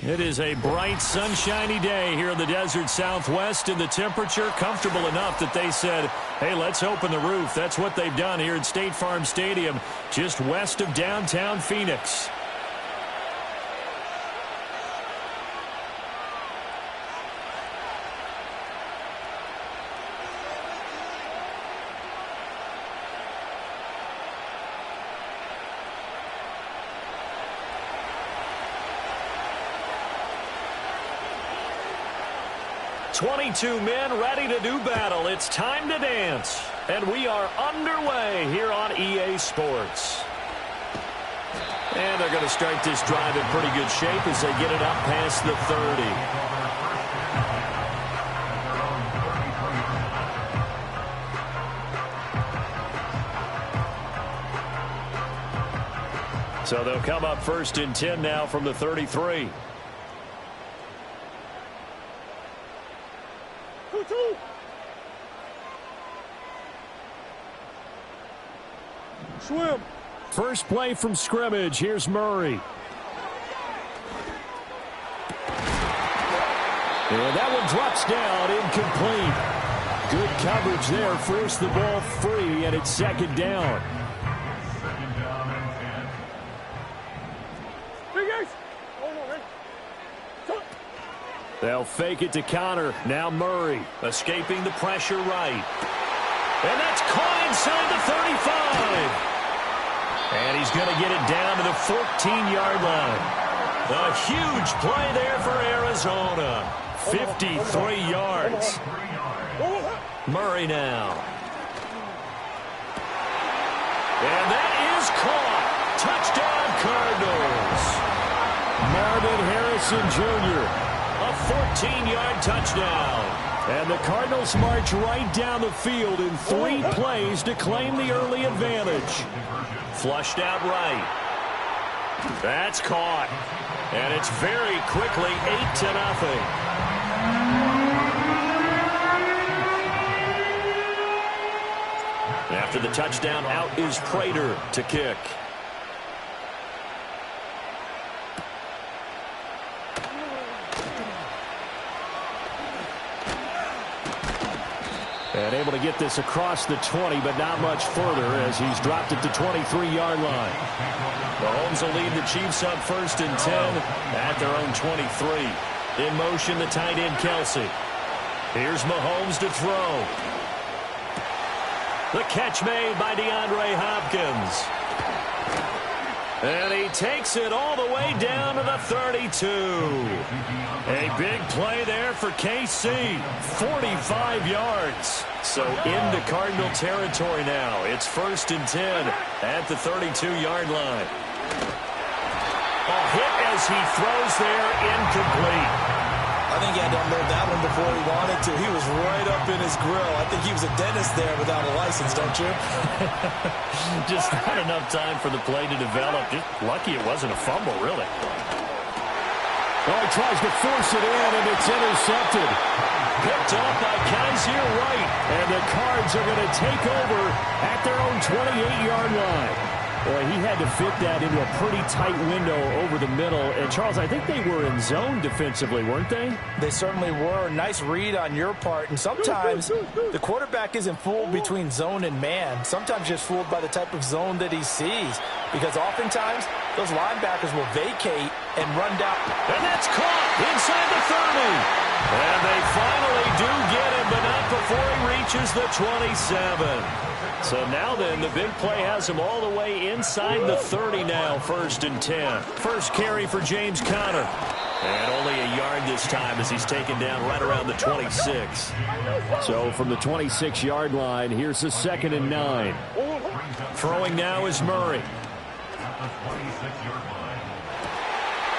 It is a bright, sunshiny day here in the desert Southwest, and the temperature comfortable enough that they said, hey, let's open the roof. That's what they've done here at State Farm Stadium, just west of downtown Phoenix. "22 men ready to do battle. It's time to dance." And we are underway here on EA Sports. And they're going to start this drive in pretty good shape as they get it up past the 30. So they'll come up 1st and 10 now from the 33. Swim. First play from scrimmage. Here's Murray. And that one drops down, incomplete. Good coverage there. Forced the ball free, and it's 2nd down. They'll fake it to Connor. Now Murray escaping the pressure right. And that's caught inside the 35. And he's going to get it down to the 14-yard line. A huge play there for Arizona. 53 yards. Murray now. And that is caught. Touchdown, Cardinals. Marvin Harrison Jr., a 14-yard touchdown. And the Cardinals march right down the field in 3 plays to claim the early advantage. Flushed out right. That's caught. And it's very quickly 8-0. After the touchdown, out is Prater to kick. And able to get this across the 20, but not much further as he's dropped it to 23-yard line. Mahomes will lead the Chiefs up 1st and 10 at their own 23. In motion, the tight end, Kelsey. Here's Mahomes to throw. The catch made by DeAndre Hopkins. And he takes it all the way down to the 32. A big play there for KC. 45 yards. So into Cardinal territory now. It's 1st and 10 at the 32-yard line. A hit as he throws there, incomplete. I think he had to unload that one before he wanted to. He was right up in his grill. I think he was a dentist there without a license, don't you? Just not enough time for the play to develop. Just lucky it wasn't a fumble, really. Oh, he tries to force it in, and it's intercepted. Picked up by Kaiser Wright. And the Cards are going to take over at their own 28-yard line. Boy, he had to fit that into a pretty tight window over the middle. And, Charles, I think they were in zone defensively, weren't they? They certainly were. Nice read on your part. And sometimes the quarterback isn't fooled between zone and man. Sometimes just fooled by the type of zone that he sees. Because oftentimes, those linebackers will vacate and run down. And that's caught inside the 30. And they finally do get him, but not before he reaches the 27. So now then, the big play has him all the way inside the 30 now, 1st and 10. First carry for James Conner. And only a yard this time as he's taken down right around the 26. So from the 26-yard line, here's the 2nd and 9. Throwing now is Murray.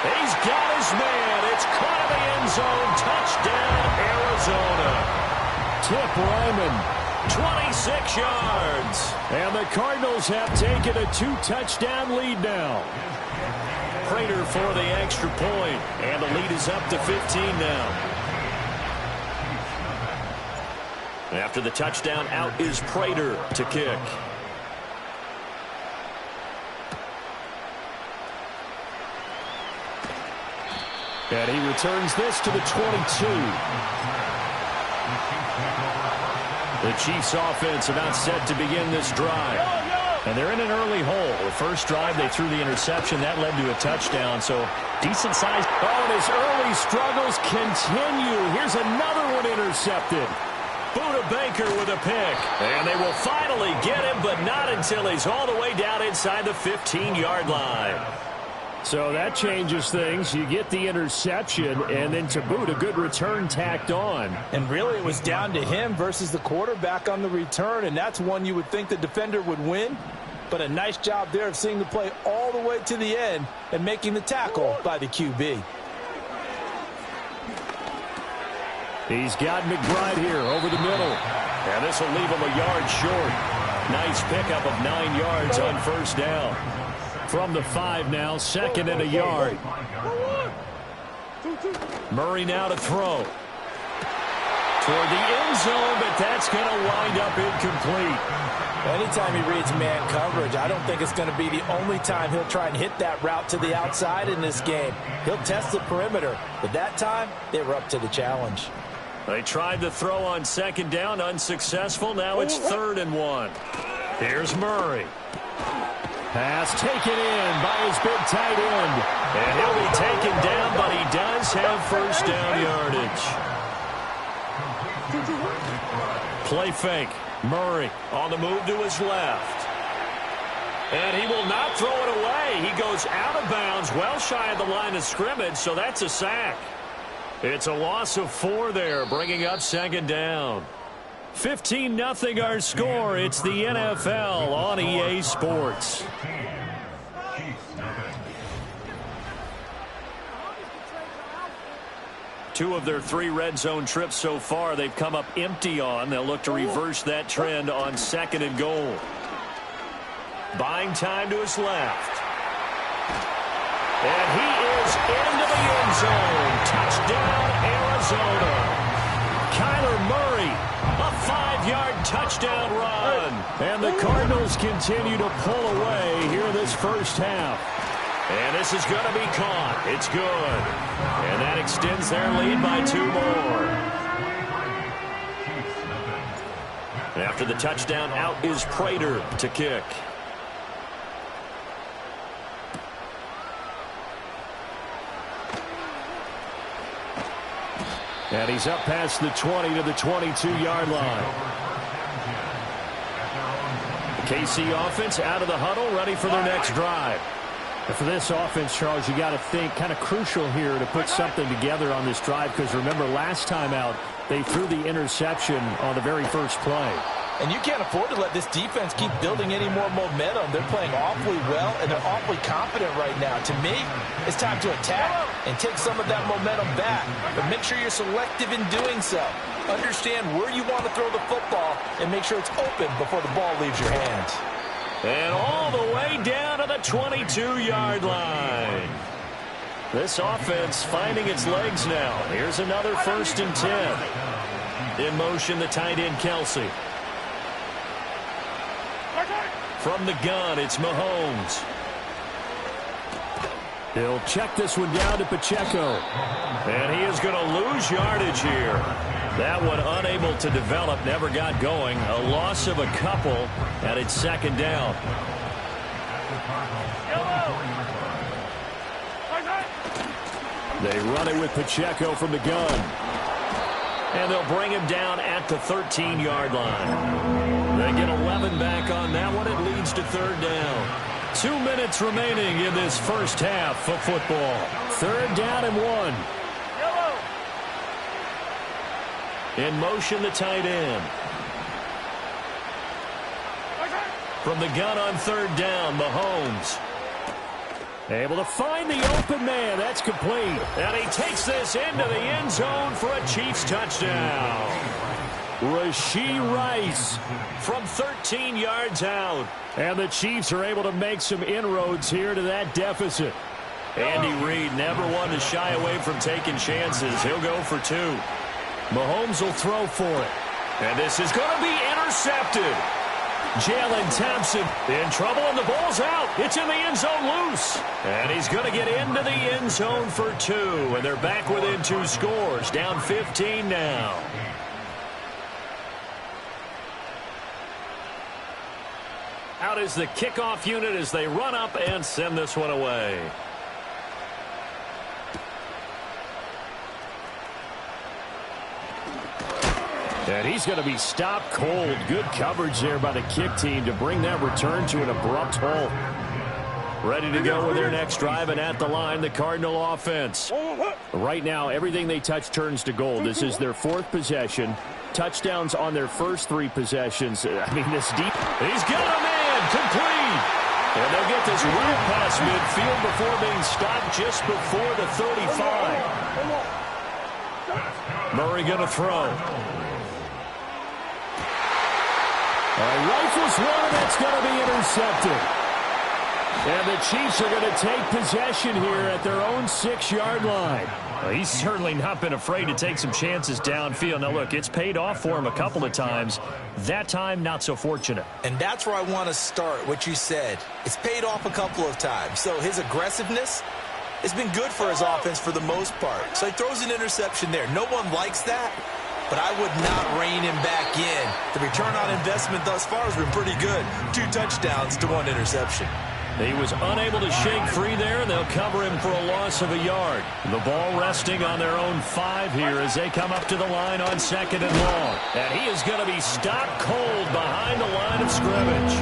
He's got his man. It's caught in the end zone. Touchdown, Arizona. Tip Ryman. 26 yards. And the Cardinals have taken a 2-touchdown lead now. Prater for the extra point. And the lead is up to 15 now. After the touchdown, out is Prater to kick. And he returns this to the 22. The Chiefs offense about set to begin this drive. And they're in an early hole. The first drive, they threw the interception. That led to a touchdown, so decent size. Oh, and his early struggles continue. Here's another one intercepted. Buda Baker with a pick. And they will finally get him, but not until he's all the way down inside the 15-yard line. So that changes things. You get the interception, and then to boot, a good return tacked on. And really, it was down to him versus the quarterback on the return, and that's one you would think the defender would win. But a nice job there of seeing the play all the way to the end and making the tackle by the QB. He's got McBride here over the middle. And this will leave him a yard short. Nice pickup of 9 yards on first down. From the 5 now, second and a yard. Murray now to throw. Toward the end zone, but that's going to wind up incomplete. Anytime he reads man coverage, I don't think it's going to be the only time he'll try and hit that route to the outside in this game. He'll test the perimeter, but that time, they were up to the challenge. They tried to throw on second down, unsuccessful. Now it's 3rd and 1. Here's Murray. Pass taken in by his big tight end. And he'll be taken down, but he does have first down yardage. Play fake. Murray on the move to his left. And he will not throw it away. He goes out of bounds, well shy of the line of scrimmage, so that's a sack. It's a loss of 4 there, bringing up second down. 15-0 our score. It's the NFL on EA Sports. Two of their 3 red zone trips so far they've come up empty on. They'll look to reverse that trend on 2nd and goal. Buying time to his left. And he is into the end zone. Touchdown, Arizona. Kyler Murray, a 5-yard touchdown run. And the Cardinals continue to pull away here in this first half. And this is going to be caught. It's good. And that extends their lead by 2 more. And after the touchdown, out is Prater to kick. And he's up past the 20 to the 22-yard line. The KC offense out of the huddle, ready for their next drive. And for this offense, Charles, you got to think kind of crucial here to put something together on this drive, because remember last time out they threw the interception on the very first play. And you can't afford to let this defense keep building any more momentum. They're playing awfully well, and they're awfully confident right now. To me, it's time to attack and take some of that momentum back. But make sure you're selective in doing so. Understand where you want to throw the football and make sure it's open before the ball leaves your hands. And all the way down to the 22-yard line. This offense finding its legs now. Here's another 1st and 10. In motion, the tight end, Kelsey. From the gun, it's Mahomes. He'll check this one down to Pacheco. And he is going to lose yardage here. That one unable to develop, never got going. A loss of a couple, and it's 2nd down. They run it with Pacheco from the gun. And they'll bring him down at the 13-yard line. They get 11 back on that one. It leads to 3rd down. 2 minutes remaining in this first half of football. 3rd down and 1. In motion, the tight end. From the gun on 3rd down, Mahomes. Able to find the open man. That's complete. And he takes this into the end zone for a Chiefs touchdown. Rashee Rice from 13 yards out. And the Chiefs are able to make some inroads here to that deficit. Andy Reid never one to shy away from taking chances. He'll go for 2. Mahomes will throw for it. And this is going to be intercepted. Jalen Thompson in trouble, and the ball's out. It's in the end zone loose. And he's going to get into the end zone for 2. And they're back within 2 scores. Down 15 now. Out is the kickoff unit as they run up and send this one away. And he's going to be stopped cold. Good coverage there by the kick team to bring that return to an abrupt halt. Ready to go with their next drive, and at the line, the Cardinal offense. Right now, everything they touch turns to gold. This is their 4th possession. Touchdowns on their first 3 possessions. I mean, this deep. He's got a man complete. And they'll get this well past midfield before being stopped just before the 35. Murray going to throw. Rifles one, and that's going to be intercepted. And the Chiefs are going to take possession here at their own 6-yard line. Well, he's certainly not been afraid to take some chances downfield. Now, look, it's paid off for him a couple of times. That time, not so fortunate. And that's where I want to start, what you said. It's paid off a couple of times. So his aggressiveness has been good for his offense for the most part. So he throws an interception there. No one likes that, but I would not rein him back in. The return on investment thus far has been pretty good. 2 touchdowns to 1 interception. He was unable to shake free there, and they'll cover him for a loss of a yard. The ball resting on their own 5 here as they come up to the line on 2nd and long. And he is going to be stopped cold behind the line of scrimmage.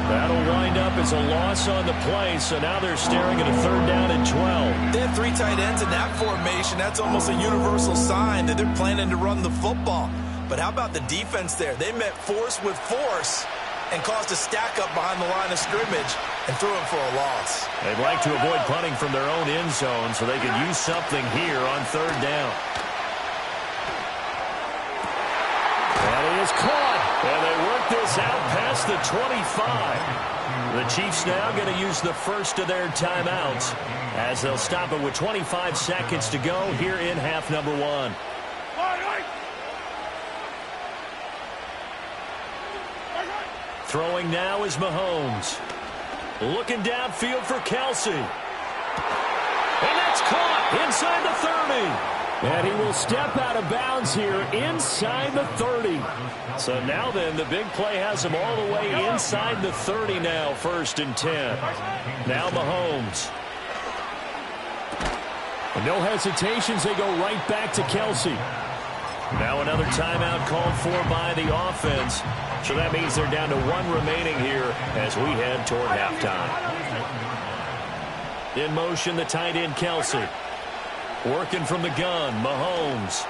That'll wind up as a loss on the play, so now they're staring at a 3rd down and 12. They have 3 tight ends in that formation. That's almost a universal sign that they're planning to run the football. But how about the defense there? They met force with force and caused a stack up behind the line of scrimmage and threw him for a loss. They'd like to avoid punting from their own end zone so they could use something here on 3rd down. And he is caught. And they work this out past the 25. The Chiefs now going to use the first of their timeouts as they'll stop it with 25 seconds to go here in half number 1. Throwing now is Mahomes. Looking downfield for Kelsey. And that's caught inside the 30. And he will step out of bounds here inside the 30. So now then, the big play has him all the way inside the 30 now, 1st and 10. Now Mahomes. And no hesitations, they go right back to Kelsey. Now another timeout called for by the offense. So that means they're down to 1 remaining here as we head toward halftime. In motion, the tight end, Kelsey. Working from the gun, Mahomes.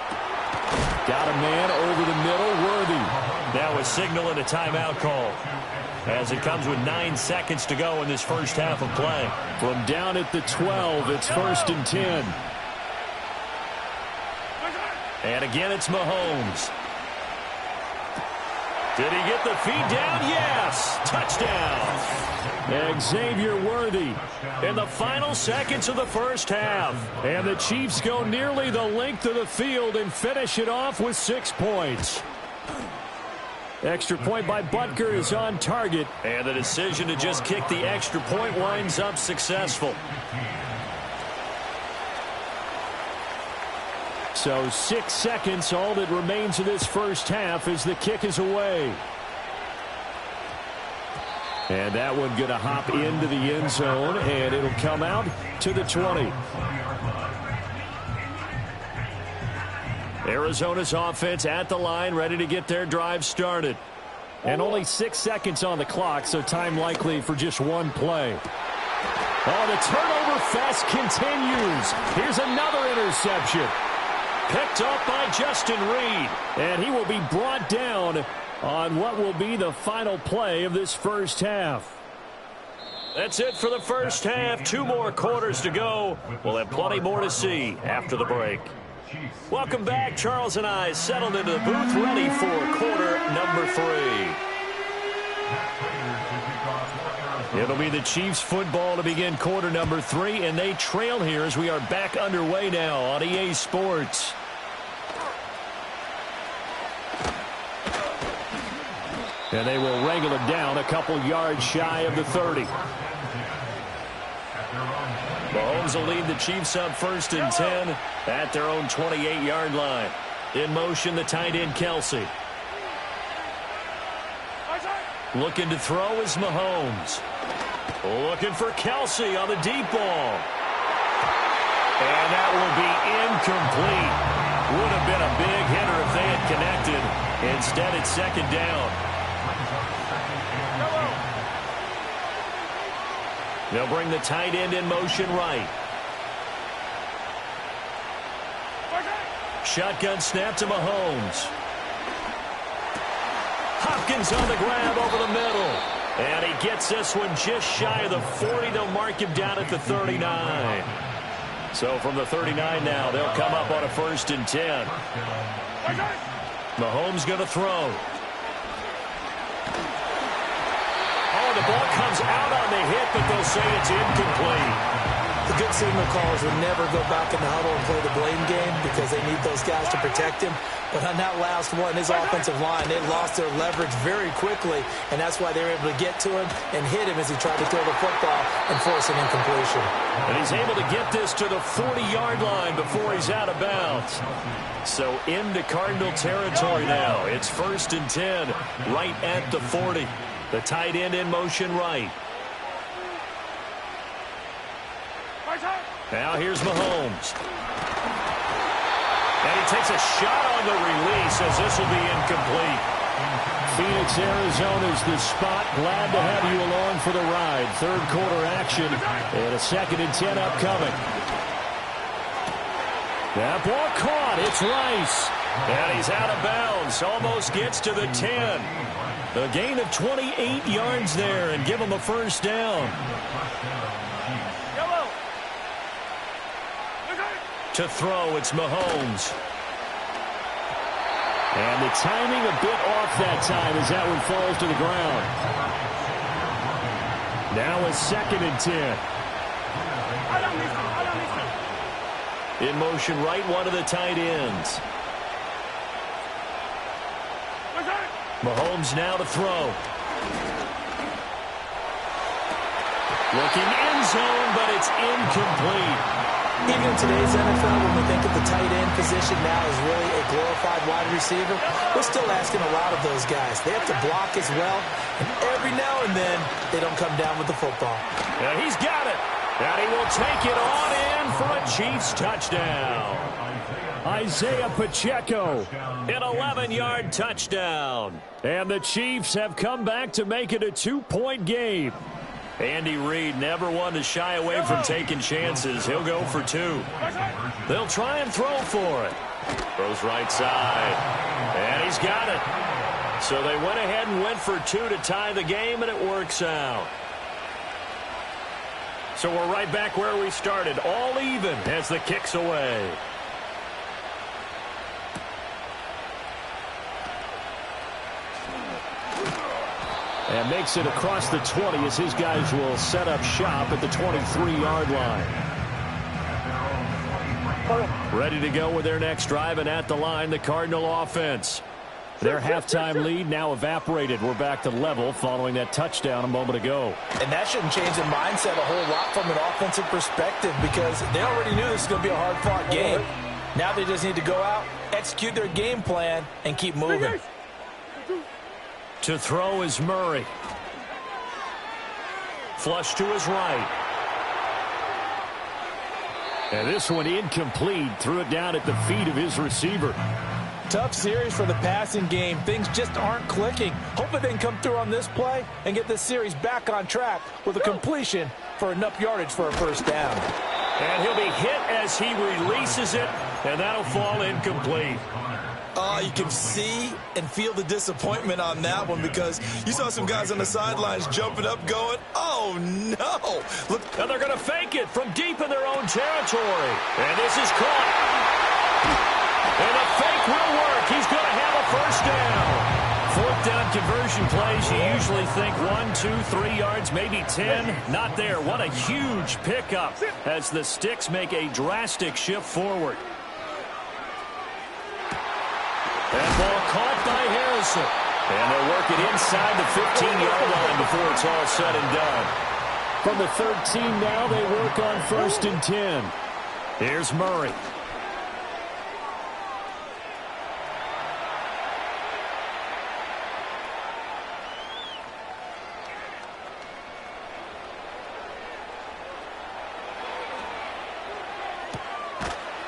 Got a man over the middle, Worthy. Now a signal and a timeout call as it comes with 9 seconds to go in this first half of play. From down at the 12, it's 1st and 10. And again, it's Mahomes. Did he get the feed down? Yes. Touchdown. Xavier Worthy In the final seconds of the first half. And the Chiefs go nearly the length of the field and finish it off with 6 points. Extra point by Butker is on target. And the decision to just kick the extra point winds up successful. So 6 seconds, all that remains of this first half as the kick is away. And that one going to hop into the end zone, and it'll come out to the 20. Arizona's offense at the line, ready to get their drive started. And only 6 seconds on the clock, so time likely for just 1 play. Oh, the turnover fest continues. Here's another interception. Picked up by Justin Reed. And he will be brought down on what will be the final play of this first half. That's it for the first half. 2 more quarters to go. We'll have plenty more to see after the break. Welcome back. Charles and I settled into the booth, ready for quarter number 3. It'll be the Chiefs football to begin quarter number 3, and they trail here as we are back underway now on EA Sports. And they will wrangle it down a couple yards shy of the 30. Mahomes will lead the Chiefs up 1st and 10 at their own 28-yard line. In motion, the tight end, Kelsey. Looking to throw is Mahomes. Looking for Kelsey on the deep ball. And that will be incomplete. Would have been a big hitter if they had connected. Instead, it's 2nd down. They'll bring the tight end in motion right. Shotgun snap to Mahomes. Hopkins on the grab over the middle. And he gets this one just shy of the 40. They'll mark him down at the 39. So from the 39 now, they'll come up on a 1st and 10. Mahomes going to throw. Oh, the ball comes out on the hit, but they'll say it's incomplete. The good signal callers would never go back in the huddle and play the blame game because they need those guys to protect him. But on that last one, his offensive line, they lost their leverage very quickly, and that's why they were able to get to him and hit him as he tried to throw the football and force an incompletion. And he's able to get this to the 40-yard line before he's out of bounds. So into Cardinal territory now. It's 1st and 10 right at the 40. The tight end in motion right. Now here's Mahomes. And he takes a shot on the release as this will be incomplete. Phoenix, Arizona is the spot. Glad to have you along for the ride. 3rd quarter action and a 2nd and 10 upcoming. That ball caught. It's Rice. And he's out of bounds. Almost gets to the 10. A gain of 28 yards there and give him a 1st down. To throw, it's Mahomes. And the timing a bit off that time as that one falls to the ground. Now a 2nd and 10. In motion right, one of the tight ends. Mahomes now to throw. Looking end zone, but it's incomplete. Even in today's NFL, when we think of the tight end position now as really a glorified wide receiver, we're still asking a lot of those guys. They have to block as well, and every now and then, they don't come down with the football. And he's got it. And he will take it on in for a Chiefs touchdown. Isaiah Pacheco. An 11-yard touchdown. And the Chiefs have come back to make it a 2-point game. Andy Reid never one to shy away from taking chances. He'll go for 2. They'll try and throw for it. Throws right side. And he's got it. So they went ahead and went for 2 to tie the game, and it works out. So we're right back where we started. All even as the kick's away. And makes it across the 20 as his guys will set up shop at the 23-yard line. Ready to go with their next drive, and at the line, the Cardinal offense. Their halftime lead now evaporated. We're back to level following that touchdown a moment ago. And that shouldn't change the mindset a whole lot from an offensive perspective because they already knew this was going to be a hard-fought game. Now they just need to go out, execute their game plan, and keep moving. To throw is Murray. Flush to his right. And this one incomplete. Threw it down at the feet of his receiver. Tough series for the passing game. Things just aren't clicking. Hopefully they can come through on this play and get this series back on track with a completion for enough yardage for a 1st down. And he'll be hit as he releases it, and that'll fall incomplete. You can see and feel the disappointment on that one because you saw some guys on the sidelines jumping up going, oh, no. Look, and they're going to fake it from deep in their own territory. And this is caught. And the fake will work. He's going to have a 1st down. 4th down conversion plays, you usually think 1, 2, 3 yards, maybe 10. Not there. What a huge pickup as the Sticks make a drastic shift forward. That ball caught by Harrison. And they'll work it inside the 15-yard line before it's all said and done. From the 13 now, they work on 1st and 10. Here's Murray.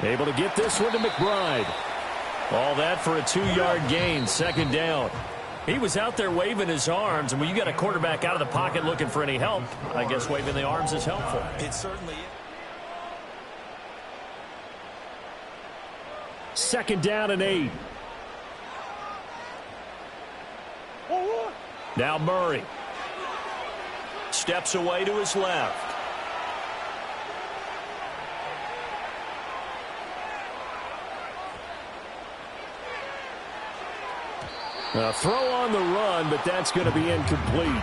Able to get this one to McBride. All that for a 2-yard gain, 2nd down. He was out there waving his arms, and when you got a quarterback out of the pocket looking for any help, I guess waving the arms is helpful. It certainly is. 2nd down and 8. Now Murray. Steps away to his left. A throw on the run, but that's going to be incomplete.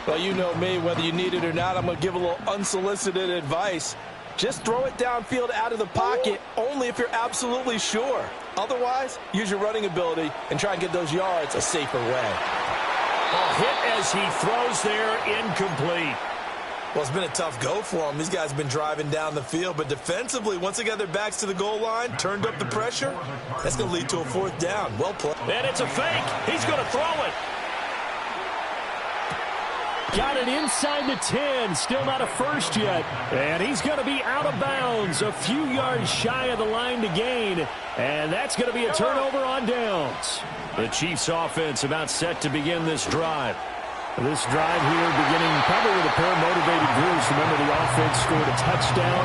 Well, you know me, whether you need it or not, I'm going to give a little unsolicited advice. Just throw it downfield out of the pocket only if you're absolutely sure. Otherwise, use your running ability and try and get those yards a safer way. A hit as he throws there, incomplete. Well, it's been a tough go for them. These guys have been driving down the field, but defensively, once they got their backs to the goal line, turned up the pressure, that's going to lead to a 4th down. Well played. And it's a fake. He's going to throw it. Got it inside the 10. Still not a first yet. And he's going to be out of bounds. A few yards shy of the line to gain. And that's going to be a turnover on downs. The Chiefs offense about set to begin this drive. This drive here beginning probably with a pair of motivated groups. Remember, the offense scored a touchdown.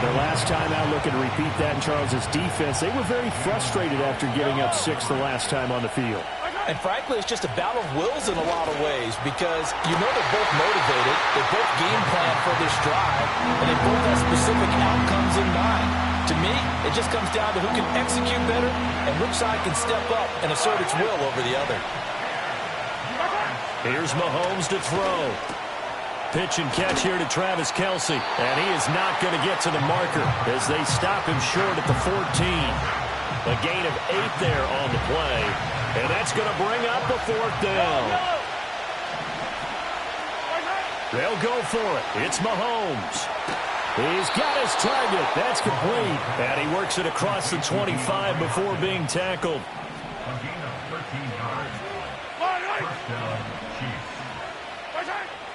Their last time out, looking to repeat that in Charles's defense. They were very frustrated after giving up 6 the last time on the field. And frankly, it's just a battle of wills in a lot of ways because you know they're both motivated. They both game plan for this drive, and they both have specific outcomes in mind. To me, it just comes down to who can execute better and which side can step up and assert its will over the other. Here's Mahomes to throw. Pitch and catch here to Travis Kelce. And he is not going to get to the marker as they stop him short at the 14. A gain of 8 there on the play. And that's going to bring up a 4th down. They'll go for it. It's Mahomes. He's got his target. That's complete. And he works it across the 25 before being tackled.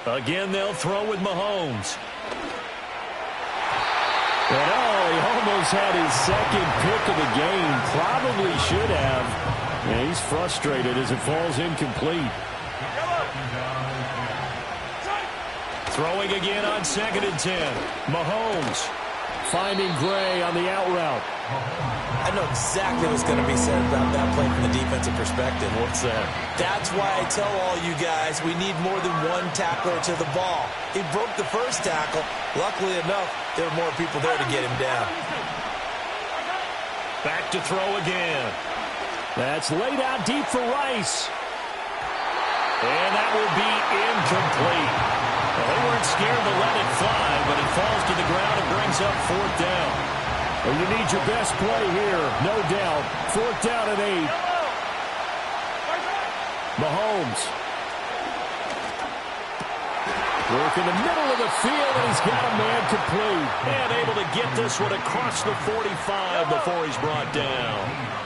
Again, they'll throw with Mahomes. And he almost had his 2nd pick of the game. Probably should have. And he's frustrated as it falls incomplete. Throwing again on 2nd and 10. Mahomes finding Gray on the out route. I know exactly what's going to be said about that play from the defensive perspective. What's that? That's why I tell all you guys we need more than one tackler to the ball. He broke the first tackle. Luckily enough, there were more people there to get him down. Back to throw again. That's laid out deep for Rice. And that will be incomplete. Well, they weren't scared to let it fly, but it falls to the ground and brings up 4th down. Well, you need your best play here, no doubt. 4th down and 8. Mahomes. Work in the middle of the field, and he's got a man complete. And able to get this one across the 45 before he's brought down.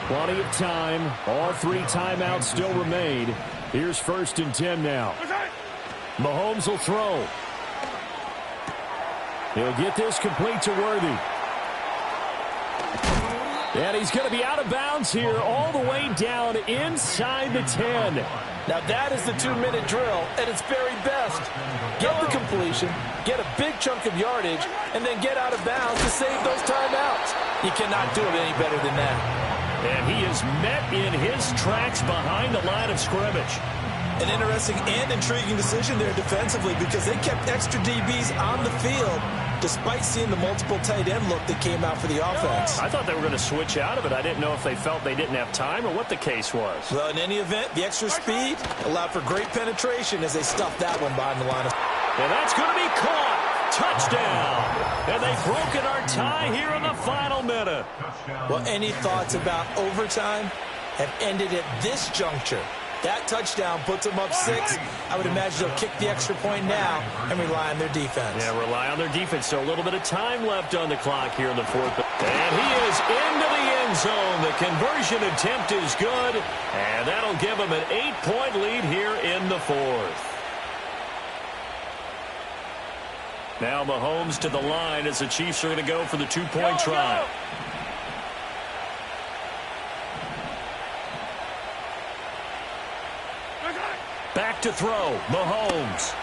Plenty of time. All 3 timeouts still remain. Here's 1st and 10 now. Mahomes will throw. He'll get this complete to Worthy. And he's going to be out of bounds here all the way down inside the 10. Now that is the 2-minute drill at its very best. Get the completion, get a big chunk of yardage, and then get out of bounds to save those timeouts. You cannot do it any better than that. And he is met in his tracks behind the line of scrimmage. An interesting and intriguing decision there defensively because they kept extra DBs on the field despite seeing the multiple tight end look that came out for the offense. I thought they were going to switch out of it. I didn't know if they felt they didn't have time or what the case was. Well, in any event, the extra speed allowed for great penetration as they stuffed that one behind the line of... And that's going to be caught. Touchdown. And they've broken our tie here in the final minute. Well, any thoughts about overtime have ended at this juncture? That touchdown puts them up 6. I would imagine they'll kick the extra point now and rely on their defense. Yeah, rely on their defense. So a little bit of time left on the clock here in the fourth. And he is into the end zone. The conversion attempt is good, and that'll give him an 8-point lead here in the fourth. Now Mahomes to the line as the Chiefs are going to go for the 2-point try. Back to throw, Mahomes.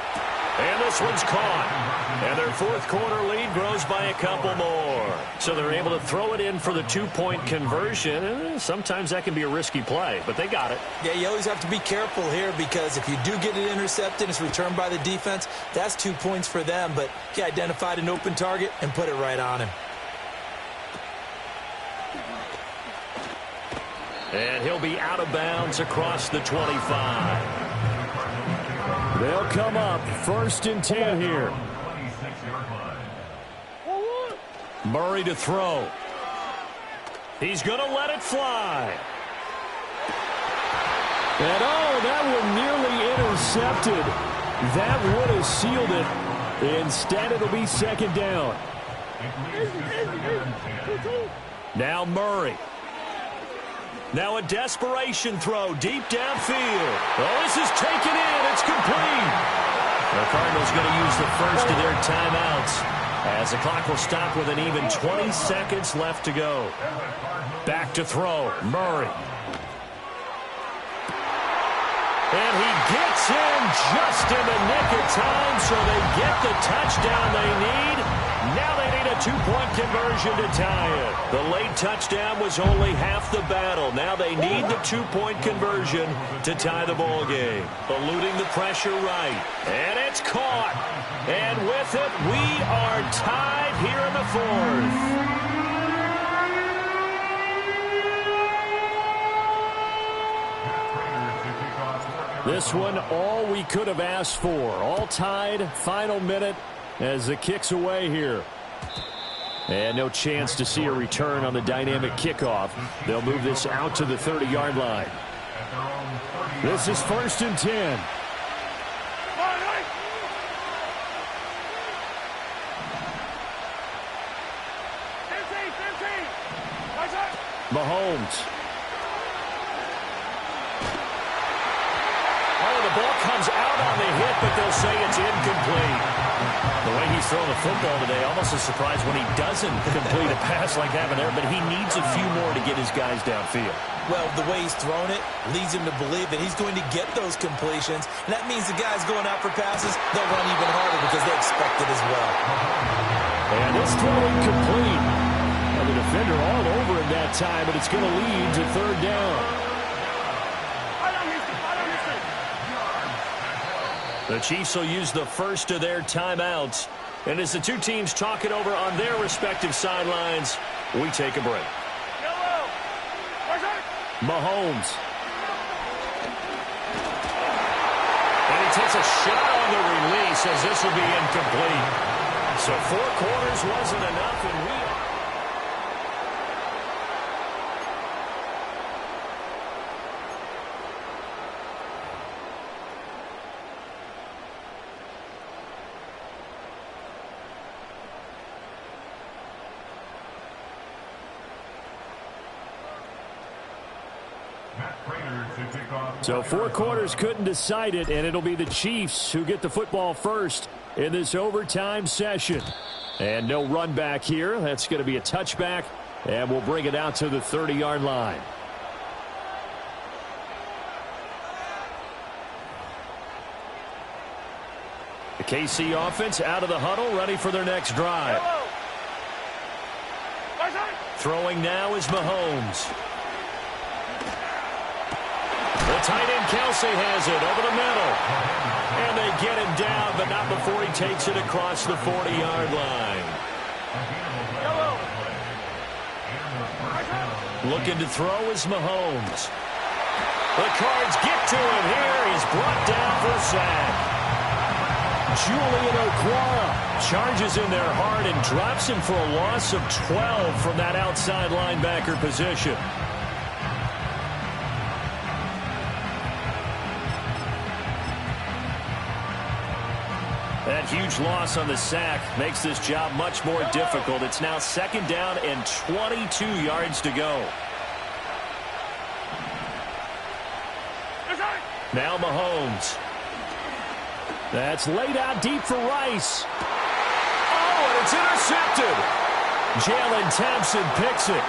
And this one's caught. And their fourth quarter lead grows by a couple more. So they're able to throw it in for the 2-point conversion. Sometimes that can be a risky play, but they got it. Yeah, you always have to be careful here because if you do get it intercepted, it's returned by the defense, that's 2 points for them. But he identified an open target and put it right on him. And he'll be out of bounds across the 25. They'll come up 1st and 10 here. Murray to throw. He's going to let it fly. And that one nearly intercepted. That would have sealed it. Instead, it'll be 2nd down. Now Murray. Now a desperation throw deep downfield. Oh, this is taken in. It's complete. The Cardinals going to use the first of their timeouts as the clock will stop with an even 20 seconds left to go. Back to throw. Murray. And he gets in just in the nick of time, so they get the touchdown they need. Now they need a 2-point conversion to tie it. The late touchdown was only half the battle. Now they need the 2-point conversion to tie the ball game. Eluding the pressure right. And it's caught. And with it, we are tied here in the fourth. This one, all we could have asked for. All tied, final minute as the kick's away here. And no chance to see a return on the dynamic kickoff. They'll move this out to the 30-yard line. This is 1st and 10. Mahomes. The ball comes out on the hit, but they'll say it's incomplete. The way he's throwing the football today, almost a surprise when he doesn't complete a pass like that there, but he needs a few more to get his guys downfield. Well, the way he's thrown it leads him to believe that he's going to get those completions. And that means the guys going out for passes, they'll run even harder because they expect it as well. And this throw incomplete. And the defender all over him that time, but it's going to lead to 3rd down. The Chiefs will use the first of their timeouts. And as the two teams talk it over on their respective sidelines, we take a break. Mahomes. And he takes a shot on the release as this will be incomplete. So 4 quarters wasn't enough, and we... So 4 quarters couldn't decide it, and it'll be the Chiefs who get the football first in this overtime session. And no run back here. That's going to be a touchback, and we'll bring it out to the 30-yard line. The KC offense out of the huddle, ready for their next drive. Throwing now is Mahomes. The tight end Kelsey has it over the middle. And they get him down, but not before he takes it across the 40-yard line. Looking to throw is Mahomes. The Cards get to him here. He's brought down for a sack. Julian Okwara charges in there hard and drops him for a loss of 12 from that outside linebacker position. That huge loss on the sack makes this job much more difficult. It's now 2nd down and 22 yards to go. Now Mahomes. That's laid out deep for Rice. Oh, and it's intercepted. Jalen Thompson picks it.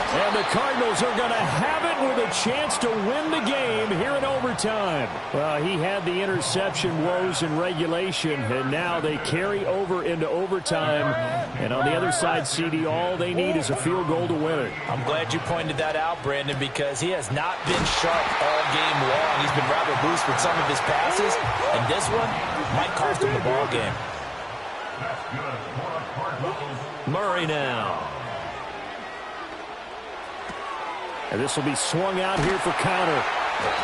And the Cardinals are going to have it with a chance to win the game here in overtime. Well, he had the interception woes in regulation, and now they carry over into overtime. And on the other side, CD, all they need is a field goal to win it. I'm glad you pointed that out, Brandon, because he has not been sharp all game long. He's been rather loose with some of his passes, and this one might cost him the ball game. Murray now. And this will be swung out here for counter.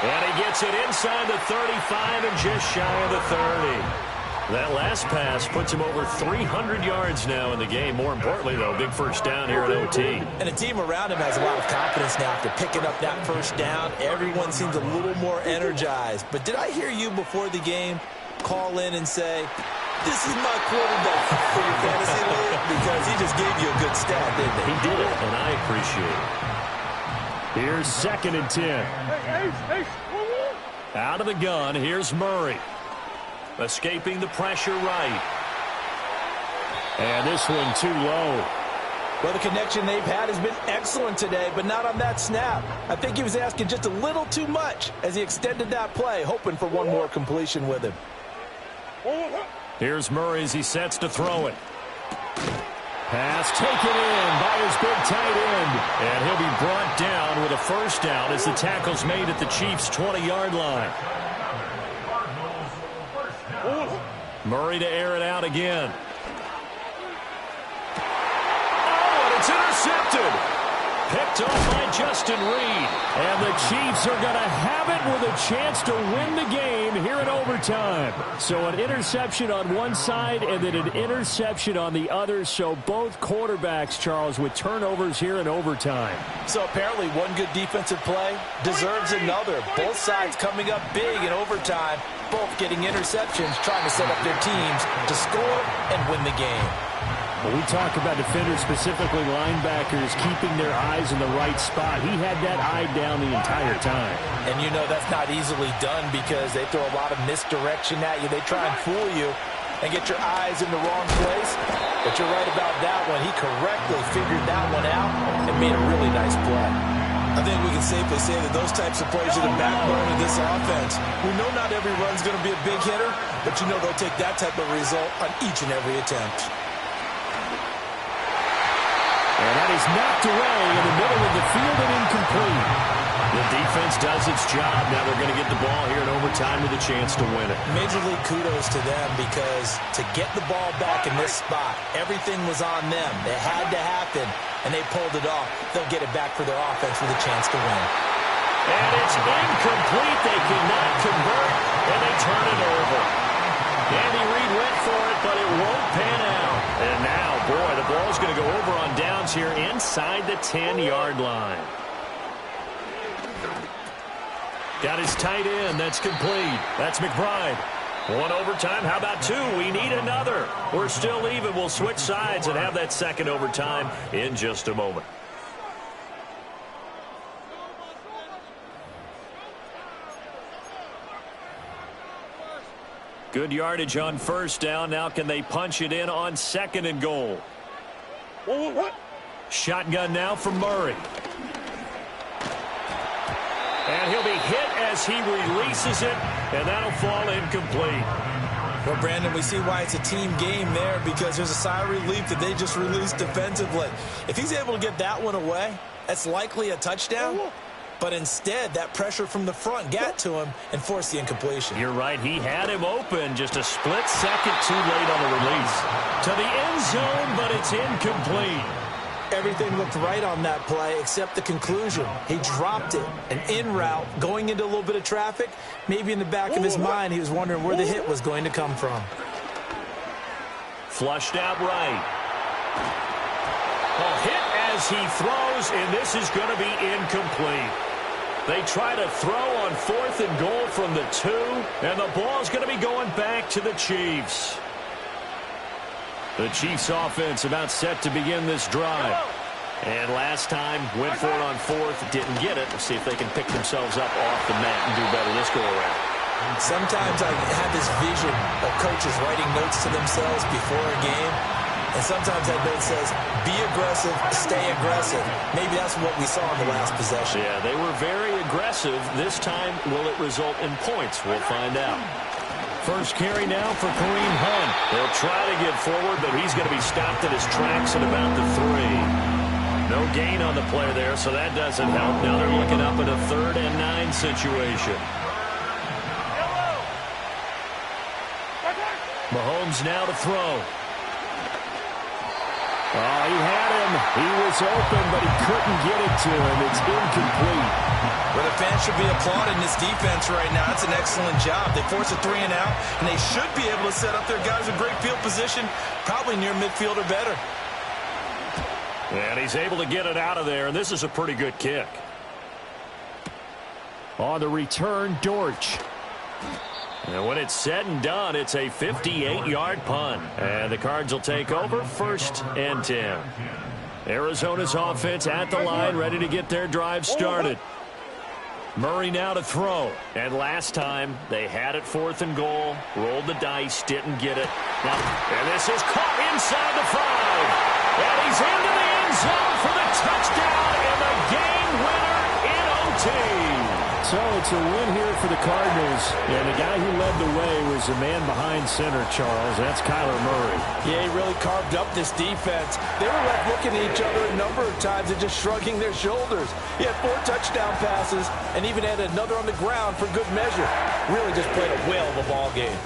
And he gets it inside the 35 and just shy of the 30. That last pass puts him over 300 yards now in the game. More importantly, though, big first down here at OT. And the team around him has a lot of confidence now after picking up that first down. Everyone seems a little more energized. But did I hear you before the game call in and say, this is my quarterback for your fantasy league? Because he just gave you a good stat, didn't he? He did it, and I appreciate it. Here's 2nd and 10. Out of the gun, here's Murray. Escaping the pressure right. And this one too low. Well, the connection they've had has been excellent today, but not on that snap. I think he was asking just a little too much as he extended that play, hoping for one more completion with him. Here's Murray as he sets to throw it. Pass taken in by his big tight end. And he'll be brought down with a first down as the tackle's made at the Chiefs' 20-yard line. Murray to air it out again. Oh, and it's intercepted. Picked off by Justin Reed. And the Chiefs are going to have it with a chance to win the game here in overtime. So an interception on one side and then an interception on the other. So both quarterbacks, Charles, with turnovers here in overtime. So apparently one good defensive play deserves another. Both sides coming up big in overtime. Both getting interceptions, trying to set up their teams to score and win the game. When we talk about defenders, specifically linebackers, keeping their eyes in the right spot, he had that eye down the entire time. And you know that's not easily done because they throw a lot of misdirection at you. They try and fool you and get your eyes in the wrong place. But you're right about that one. He correctly figured that one out and made a really nice play. I think we can safely say that those types of plays are the backbone of this offense. We know not every run's going to be a big hitter, but you know they'll take that type of result on each and every attempt. And that is knocked away in the middle of the field and incomplete. The defense does its job. Now they're going to get the ball here in overtime with a chance to win it. Major league kudos to them because to get the ball back in this spot, everything was on them. It had to happen, and they pulled it off. They'll get it back for their offense with a chance to win. And it's incomplete. They cannot convert, and they turn it over. Andy Reid went for it, but it won't pan out. And now, boy, the ball's going to go over on downs here inside the 10-yard line. Got his tight end. That's complete. That's McBride. One overtime. How about two? We need another. We're still even. We'll switch sides and have that second overtime in just a moment. Good yardage on first down. Now can they punch it in on 2nd and goal? Shotgun now for Murray. And he'll be hit as he releases it, and that'll fall incomplete. Well, Brandon, we see why it's a team game there because there's a sigh of relief that they just released defensively. If he's able to get that one away, that's likely a touchdown. But instead, that pressure from the front got to him and forced the incompletion. You're right. He had him open. Just a split second too late on the release. To the end zone, but it's incomplete. Everything looked right on that play except the conclusion. He dropped it. An in route, going into a little bit of traffic. Maybe in the back of his mind, he was wondering where the hit was going to come from. Flushed out right. A hit as he throws, and this is going to be incomplete. They try to throw on 4th and goal from the 2, and the ball's going to be going back to the Chiefs. The Chiefs offense about set to begin this drive. And last time, went for it on 4th, didn't get it. Let's see if they can pick themselves up off the mat and do better this go-around. Sometimes I have this vision of coaches writing notes to themselves before a game. And sometimes that note says, be aggressive, stay aggressive. Maybe that's what we saw in the last possession. Yeah, they were very aggressive. This time, will it result in points? We'll find out. First carry now for Kareem Hunt. He'll try to get forward, but he's going to be stopped at his tracks at about the 3. No gain on the play there, so that doesn't help. Now they're looking up at a 3rd and 9 situation. Mahomes now to throw. Oh, he had him. He was open, but he couldn't get it to him. It's incomplete. Well, the fans should be applauding this defense right now. It's an excellent job. They force a 3 and out, and they should be able to set up their guys in great field position, probably near midfield or better. And he's able to get it out of there, and this is a pretty good kick. On the return, Dortch. And when it's said and done, it's a 58-yard punt. And the Cards will take over 1st and 10. Arizona's offense at the line, ready to get their drive started. Murray now to throw. And last time, they had it 4th and goal, rolled the dice, didn't get it. Now, and this is caught inside the 5. And he's into the end zone for the touchdown and the game winner in OT. So it's a win here for the Cardinals. And the guy who led the way was the man behind center, Charles. That's Kyler Murray. Yeah, he really carved up this defense. They were left looking at each other a number of times and just shrugging their shoulders. He had 4 touchdown passes and even had another on the ground for good measure. Really just played a whale of a ball game.